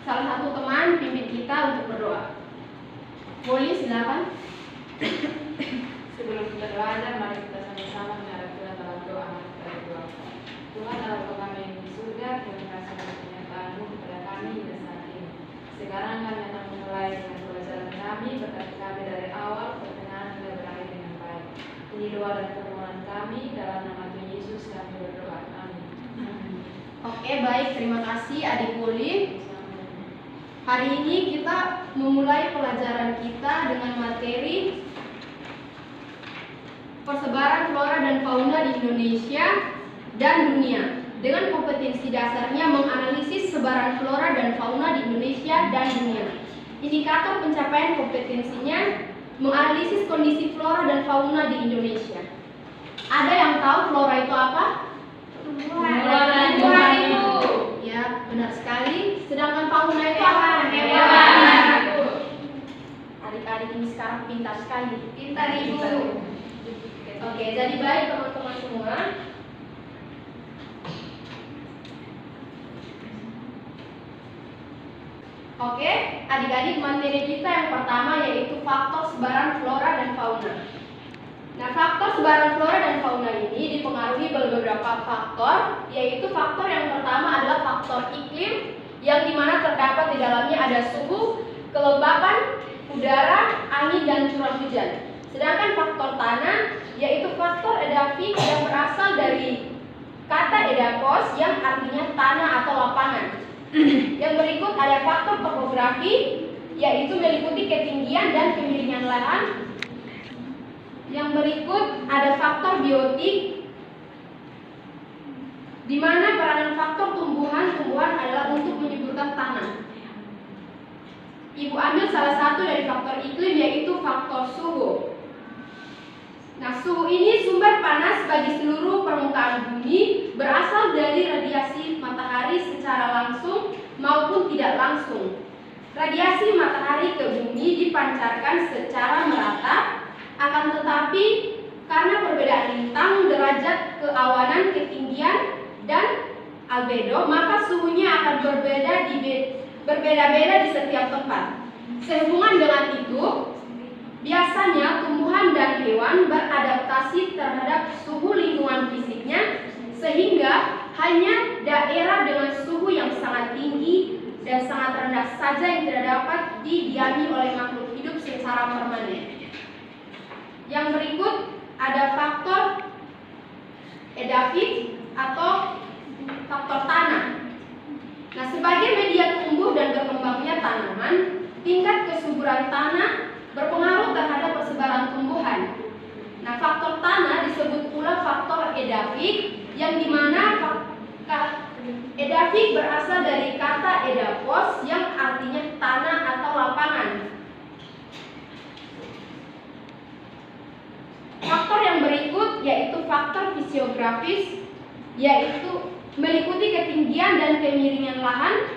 salah satu teman pimpin kita untuk berdoa. Boleh, silakan. Sebelum kita belajar, mari kita sama-sama menghadap Tuhan dalam doa. Kita berdoa. Tuhan Allah kami yang di surga, terima kasih atas kenyataanmu kepada kami hingga saat ini. Sekarang kami akan memulai dengan pelajaran kami, berkati kami dari awal, pertengahan hingga berakhir dengan baik. Ini doa dan permohonan kami dalam nama Tuhan Yesus kami berdoa. Amin. Oke, baik, terima kasih Adik Puli. Hari ini kita memulai pelajaran kita dengan materi persebaran flora dan fauna di Indonesia dan dunia, dengan kompetensi dasarnya menganalisis sebaran flora dan fauna di Indonesia dan dunia. Indikator pencapaian kompetensinya menganalisis kondisi flora dan fauna di Indonesia. Ada yang tahu flora itu apa? Tumbuhan itu. Ya, benar sekali. Sedangkan fauna itu apa? Hewan. Adik-adik ini sekarang pintar sekali. Pintar Ibu. Oke, jadi baik teman-teman semua. Oke, adik-adik, materi kita yang pertama yaitu faktor sebaran flora dan fauna. Nah, faktor sebaran flora dan fauna ini dipengaruhi oleh beberapa faktor, yaitu faktor yang pertama adalah faktor iklim, yang dimana terdapat di dalamnya ada suhu, kelembapan udara, angin, dan curah hujan. Sedangkan faktor tanah yaitu faktor edafik yang berasal dari kata edapos yang artinya tanah atau lapangan. Yang berikut ada faktor topografi, yaitu meliputi ketinggian dan kemiringan lahan. Yang berikut ada faktor biotik, di mana peranan faktor tumbuhan adalah untuk menyuburkan tanah. Ibu ambil salah satu dari faktor iklim, yaitu faktor suhu. Nah, suhu ini sumber panas bagi seluruh permukaan bumi, berasal dari radiasi matahari secara langsung maupun tidak langsung. Radiasi matahari ke bumi dipancarkan secara merata, akan tetapi karena perbedaan lintang, derajat keawanan, ketinggian, dan albedo, maka suhunya akan berbeda-beda di setiap tempat. Sehubungan dengan itu, biasanya tumbuhan dan hewan beradaptasi terhadap suhu lingkungan fisiknya, sehingga hanya daerah dengan suhu yang sangat tinggi dan sangat rendah saja yang tidak dapat didiami oleh makhluk hidup secara permanen. Yang berikut ada faktor edafik atau faktor tanah. Nah, sebagai media tumbuh dan berkembangnya tanaman, tingkat kesuburan tanah berpengaruh terhadap persebaran tumbuhan. Nah, faktor tanah disebut pula faktor edafik, yang dimana edafik berasal dari kata edapos yang artinya tanah atau lapangan. Faktor yang berikut yaitu faktor fisiografis, yaitu meliputi ketinggian dan kemiringan lahan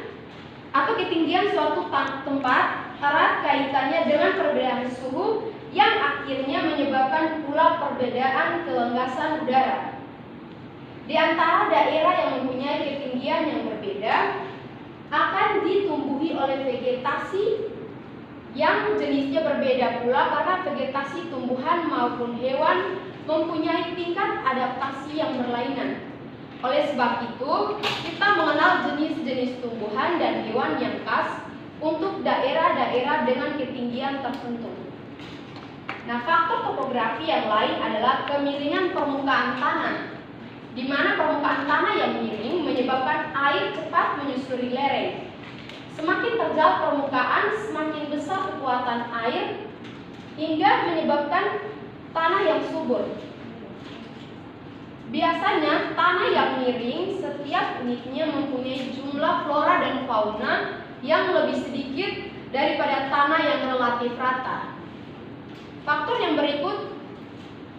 atau ketinggian suatu tempat, erat kaitannya dengan perbedaan suhu yang akhirnya menyebabkan pula perbedaan kelenggasan udara. Di antara daerah yang mempunyai ketinggian yang berbeda akan ditumbuhi oleh vegetasi yang jenisnya berbeda pula, karena vegetasi tumbuhan maupun hewan mempunyai tingkat adaptasi yang berlainan. Oleh sebab itu, kita mengenal jenis-jenis tumbuhan dan hewan yang khas untuk daerah-daerah dengan ketinggian tertentu. Nah, faktor topografi yang lain adalah kemiringan permukaan tanah, di mana permukaan tanah yang miring menyebabkan air cepat menyusuri lereng. Semakin terjal permukaan, semakin besar kekuatan air hingga menyebabkan tanah yang subur. Biasanya tanah yang miring setiap unitnya mempunyai jumlah flora dan fauna yang lebih sedikit daripada tanah yang relatif rata. Faktor yang berikut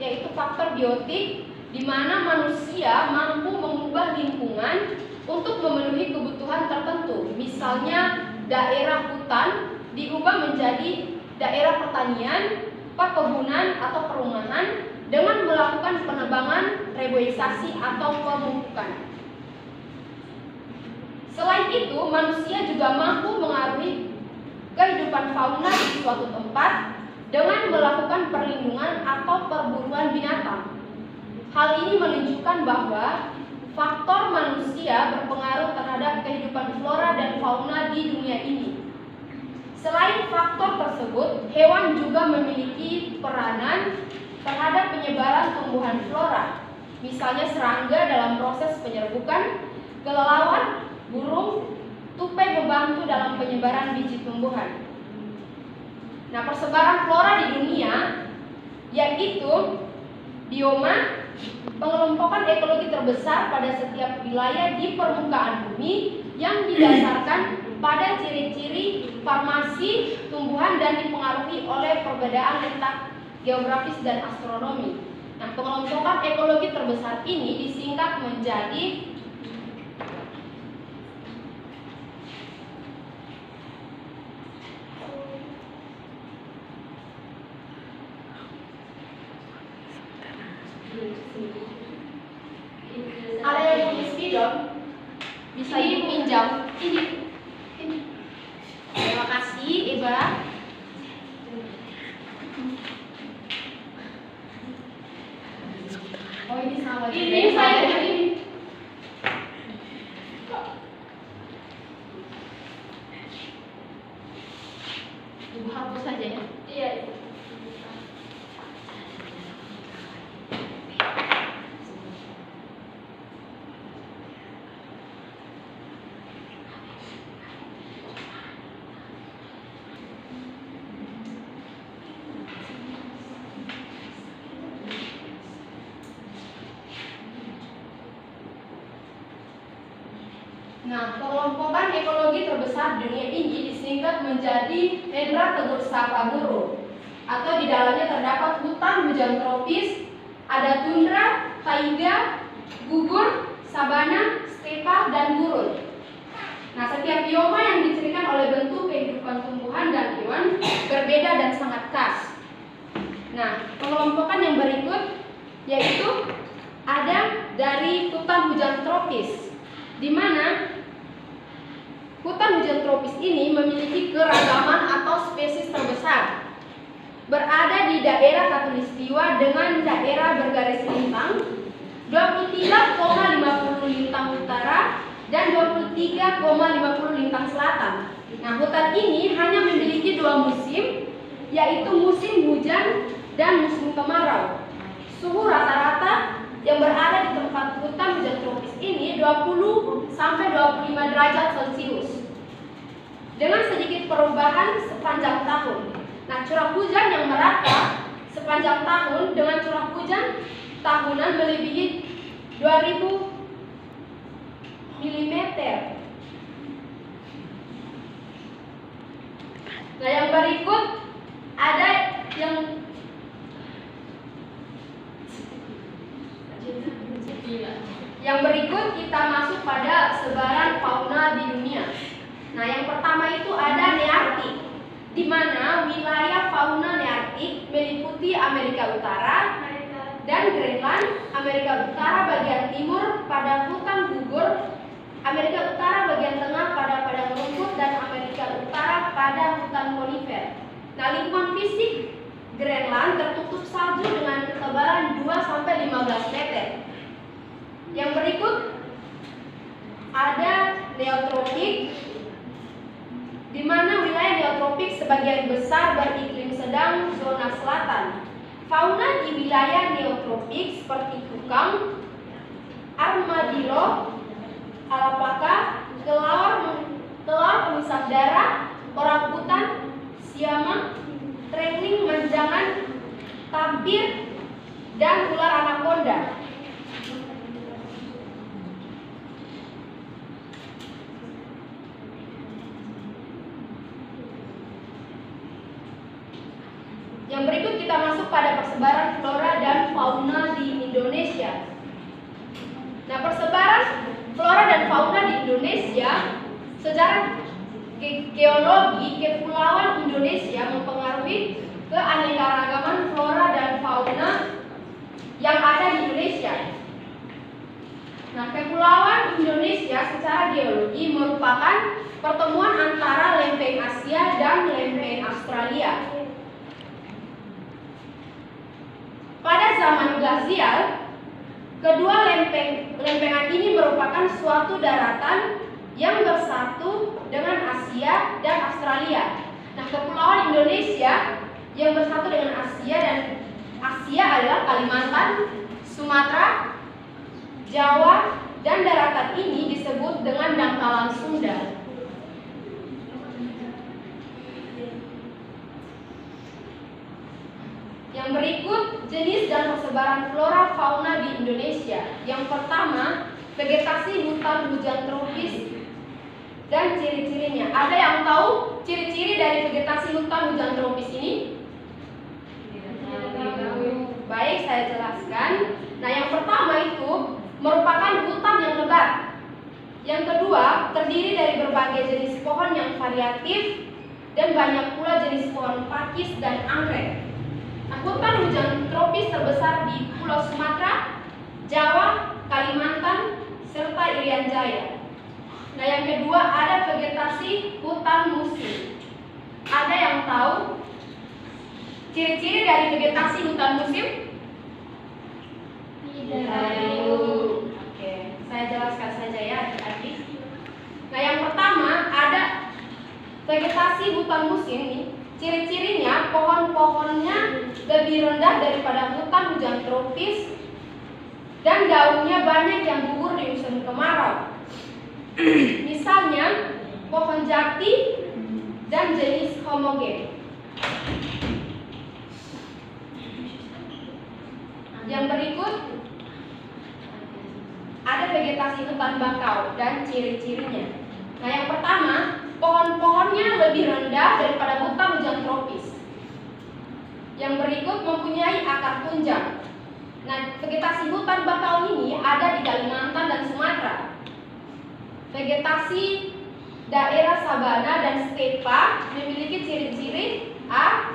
yaitu faktor biotik, di mana manusia mampu mengubah lingkungan untuk memenuhi kebutuhan tertentu. Misalnya daerah hutan diubah menjadi daerah pertanian, perkebunan atau perumahan dengan melakukan penebangan, reboisasi atau pemupukan. Selain itu, manusia juga mampu mengaruhi kehidupan fauna di suatu tempat dengan melakukan perlindungan atau perburuan binatang. Hal ini menunjukkan bahwa faktor manusia berpengaruh terhadap kehidupan flora dan fauna di dunia ini. Selain faktor tersebut, hewan juga memiliki peranan terhadap penyebaran tumbuhan flora. Misalnya serangga dalam proses penyerbukan, kelelawar, burung, tupai membantu dalam penyebaran biji tumbuhan. Nah, persebaran flora di dunia yaitu bioma, pengelompokan ekologi terbesar pada setiap wilayah di permukaan bumi yang didasarkan pada ciri-ciri farmasi tumbuhan dan dipengaruhi oleh perbedaan letak geografis dan astronomi. Nah, pengelompokan ekologi terbesar ini disingkat menjadi ada yang tulis video bisa dipinjam ini. Terima kasih Iba. Oh ini sama ini saya ini. Ibu hapus saja ya. Iya. Nah, pengelompokan ekologi terbesar dunia ini disingkat menjadi Hendra Tegur Sapa Guru, atau di dalamnya terdapat hutan hujan tropis, ada tundra, taiga, gugur, sabana, stepa, dan gurun. Nah, setiap bioma yang dicirikan oleh bentuk kehidupan tumbuhan dan hewan berbeda dan sangat khas. Nah, pengelompokan yang berikut yaitu ada dari hutan hujan tropis, di mana hutan hujan tropis ini memiliki keragaman atau spesies terbesar. Berada di daerah khatulistiwa dengan daerah bergaris lintang 23,50 lintang utara dan 23,50 lintang selatan. Nah, hutan ini hanya memiliki dua musim, yaitu musim hujan dan musim kemarau. Suhu rata-rata yang berada di tempat hutan hujan tropis ini 20 sampai 25 derajat Celcius dengan sedikit perubahan sepanjang tahun. Nah, curah hujan yang merata sepanjang tahun dengan curah hujan tahunan melebihi 2000 mm. Nah, yang berikut ada yang berikut kita masuk pada sebaran fauna di dunia. Nah, yang pertama itu ada Nearktik, di mana wilayah fauna Nearktik meliputi Amerika Utara dan Greenland, Amerika Utara bagian timur pada hutan gugur, Amerika Utara bagian tengah pada padang rumput, dan Amerika Utara pada hutan konifer. Nah, lingkungan fisik Greenland tertutup salju dengan ketebalan 2 sampai 15 meter. Yang berikut ada neotropik, di mana wilayah neotropik sebagian besar beriklim sedang zona selatan. Fauna di wilayah neotropik seperti kukang, armadillo, alpaka, kelelawar pengisap darah, orangutan, siamang, trengling menjangan, tapir, dan ular anaconda. Yang berikut kita masuk pada persebaran flora dan fauna di Indonesia. Nah, persebaran flora dan fauna di Indonesia, secara geologi kepulauan Indonesia mempengaruhi keanekaragaman flora dan fauna yang ada di Indonesia. Nah, kepulauan Indonesia secara geologi merupakan pertemuan antara lempeng Asia dan lempeng Australia. Pada zaman glasial, kedua lempengan ini merupakan suatu daratan yang bersatu dengan Asia dan Australia. Nah, kepulauan Indonesia yang bersatu dengan Asia adalah Kalimantan, Sumatera, Jawa, dan daratan ini disebut dengan dangkalan Sunda. Yang berikut jenis dan persebaran flora fauna di Indonesia. Yang pertama, vegetasi hutan hujan tropis dan ciri-cirinya. Ada yang tahu ciri-ciri dari vegetasi hutan hujan tropis ini? Baik, saya jelaskan. Nah, yang pertama itu merupakan hutan yang lebat. Yang kedua, terdiri dari berbagai jenis pohon yang variatif dan banyak pula jenis pohon pakis dan anggrek. Nah, hutan hujan tropis terbesar di Pulau Sumatera, Jawa, Kalimantan, serta Irian Jaya. Nah, yang kedua ada vegetasi hutan musim. Ada yang tahu ciri-ciri dari vegetasi hutan musim? Oke, saya jelaskan saja ya adik-adik. Nah, yang pertama ada vegetasi hutan musim nih. Ciri-cirinya pohon-pohonnya lebih rendah daripada hutan hujan tropis dan daunnya banyak yang gugur di musim kemarau. Misalnya pohon jati dan jenis homogen. Yang berikut ada vegetasi hutan bakau dan ciri-cirinya. Nah, yang pertama, pohon-pohonnya lebih rendah daripada hutan hujan tropis. Yang berikut mempunyai akar tunjang. Nah, vegetasi hutan bakau ini ada di Kalimantan dan Sumatera. Vegetasi daerah sabana dan stepa memiliki ciri-ciri: A.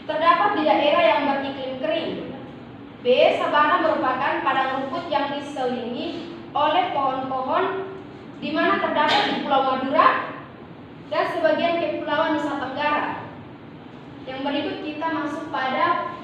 Terdapat di daerah yang beriklim kering. B. Sabana merupakan padang rumput yang diselimuti oleh pohon-pohon di mana terdapat di Pulau Madura dan sebagian kepulauan Nusa Tenggara. Yang berikut kita masuk pada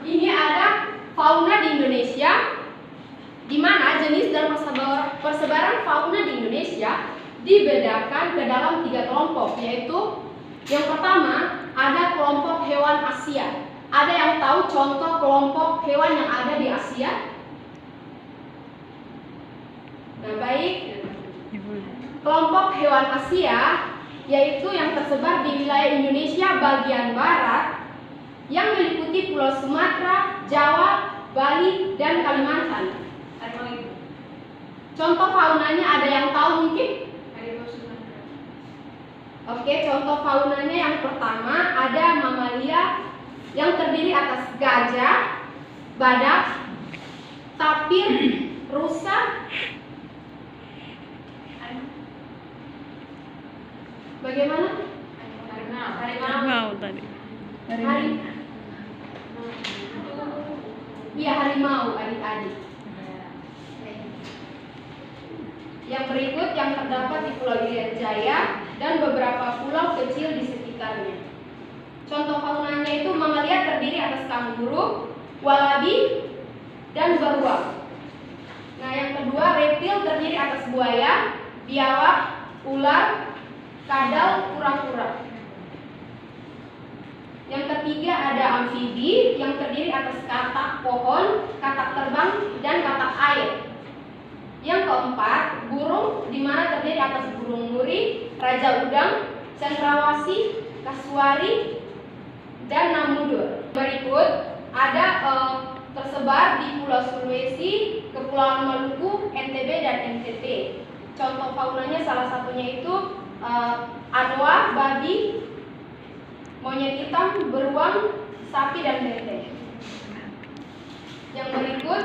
ini ada fauna di Indonesia, di mana jenis dan persebaran fauna di Indonesia dibedakan ke dalam 3 kelompok, yaitu yang pertama ada kelompok hewan Asia. Ada yang tahu contoh kelompok hewan yang ada di Asia? Nah, baik. Kelompok hewan Asia yaitu yang tersebar di wilayah Indonesia bagian barat yang meliputi Pulau Sumatera, Jawa, Bali, dan Kalimantan. Contoh faunanya ada yang tahu mungkin? Oke, contoh faunanya yang pertama ada mamalia yang terdiri atas gajah, badak, tapir, rusa. Bagaimana? Harimau tadi. Iya, harimau adik-adik. Yang berikut yang terdapat di Pulau Irian Jaya dan beberapa pulau kecil di sekitarnya. Contoh faunanya itu mamalia terdiri atas kanguru, walabi, dan beruang. Nah, yang kedua reptil terdiri atas buaya, biawak, ular, kadal, kura-kura. Yang ketiga ada amfibi yang terdiri atas katak pohon, katak terbang, dan katak air. Yang keempat burung di mana terdiri atas burung nuri, raja udang, cendrawasih, kasuari, dan namudur. Berikut ada tersebar di Pulau Sulawesi, Kepulauan Maluku, NTB, dan NTT. Contoh faunanya salah satunya itu anoa, babi, monyet hitam, beruang, sapi, dan banteng. Yang berikut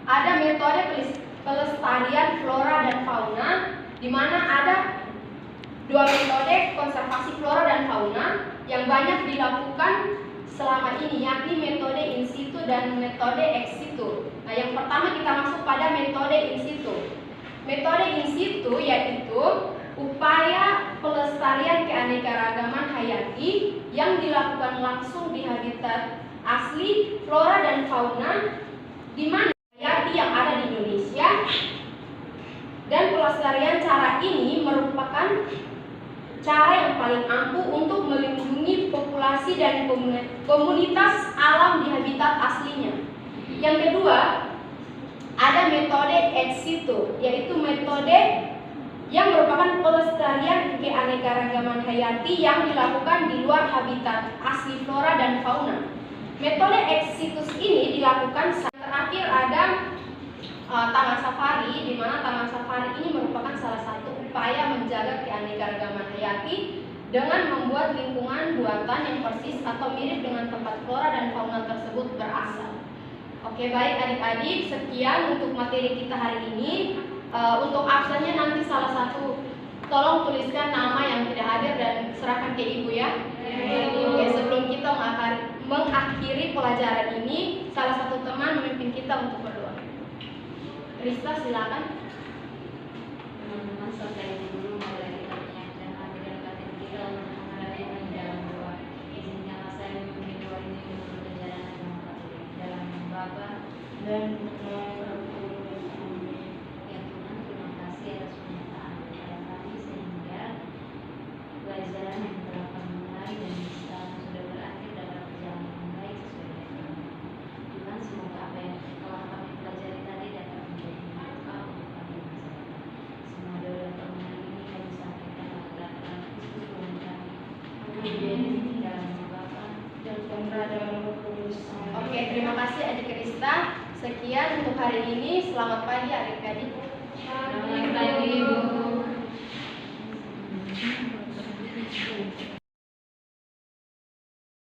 ada metode pelestarian flora dan fauna, di mana ada dua metode konservasi flora dan fauna yang banyak dilakukan selama ini, yakni metode in situ dan metode ex situ. Nah, yang pertama kita masuk pada metode in situ. Metode in situ yaitu upaya pelestarian keanekaragaman hayati yang dilakukan langsung di habitat asli flora dan fauna di mana hayati yang ada di Indonesia, dan pelestarian cara ini merupakan cara yang paling ampuh untuk melindungi populasi dan komunitas alam di habitat aslinya. Yang kedua, ada metode ex situ, yaitu metode yang merupakan pelestarian keanekaragaman hayati yang dilakukan di luar habitat asli flora dan fauna. Metode ex situ ini dilakukan terakhir ada taman safari, di mana taman safari ini merupakan salah satu upaya menjaga keanekaragaman hayati dengan membuat lingkungan buatan yang persis atau mirip dengan tempat flora dan fauna tersebut berasal. Oke, baik adik-adik, sekian untuk materi kita hari ini. Untuk absennya nanti salah satu tolong tuliskan nama yang tidak hadir dan serahkan ke ibu ya. Oke, sebelum kita mengakhiri pelajaran ini, salah satu teman memimpin kita untuk berdoa. Rista, silakan. Teman-teman, selesai dulu mulai kita menyiapkan hati dan batin kita untuk menghadapi di dalam doa. Izinkanlah saya memimpin doa ini untuk perjalanan yang terbaik dalam nama Bapa dan Putra dan Roh Kudus. Amin. Ya Tuhan, terima kasih atas penyertaan kepada kami sehingga pelajaran yang telah kami mulai dan sekarang sudah berakhir dalam perjalanan yang baik sesuai dengan Tuhan. Tuhan, semoga apa yang telah kami pelajari tadi dapat menjadi manfaat untuk kami masyarakat. Semua doa dan permohonan ini kami sampaikan kepada Tuhan Kristus Tuhan kami. Amin. Dalam nama Bapa dan Putra dan Roh Kudus. Amin. Oke, terima kasih adik Rista. Sekian untuk hari ini. Selamat pagi adik-adik. Selamat pagi.